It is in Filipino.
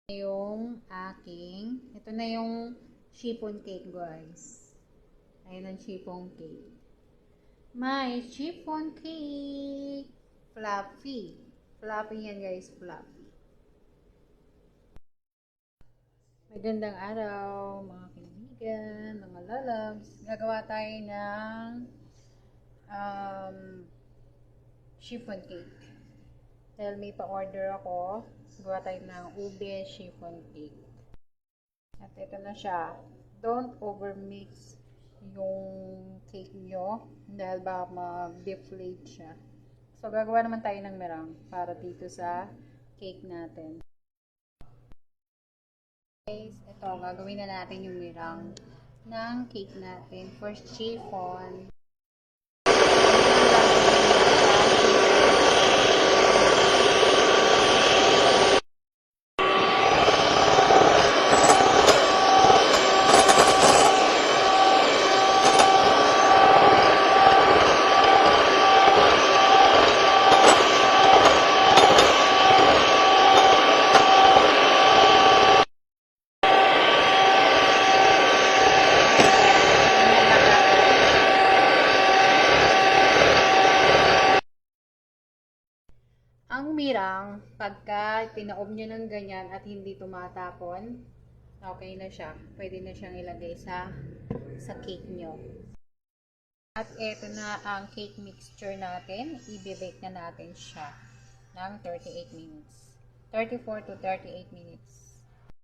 Ito na yung chiffon cake, guys. Ayan ang chiffon cake. My chiffon cake. Fluffy. Fluffy yan, guys. Fluffy. Magandang araw, mga kaibigan, mga lalabs. Gagawa tayo ng chiffon cake. Dahil may pa-order ako, gawa tayo ng ube chiffon cake. At ito na siya. Don't overmix yung cake nyo dahil baka ma-deflate siya. So, gagawa naman tayo ng meringue para dito sa cake natin. Guys, ito, gagawin na natin yung meringue ng cake natin. First, chiffon. Ang meringue, pagka tinaob nyo ng ganyan at hindi tumatapon, okay na siya. Pwede na siyang ilagay sa cake nyo. At eto na ang cake mixture natin. I-bake na natin siya ng 38 minutes. 34 to 38 minutes.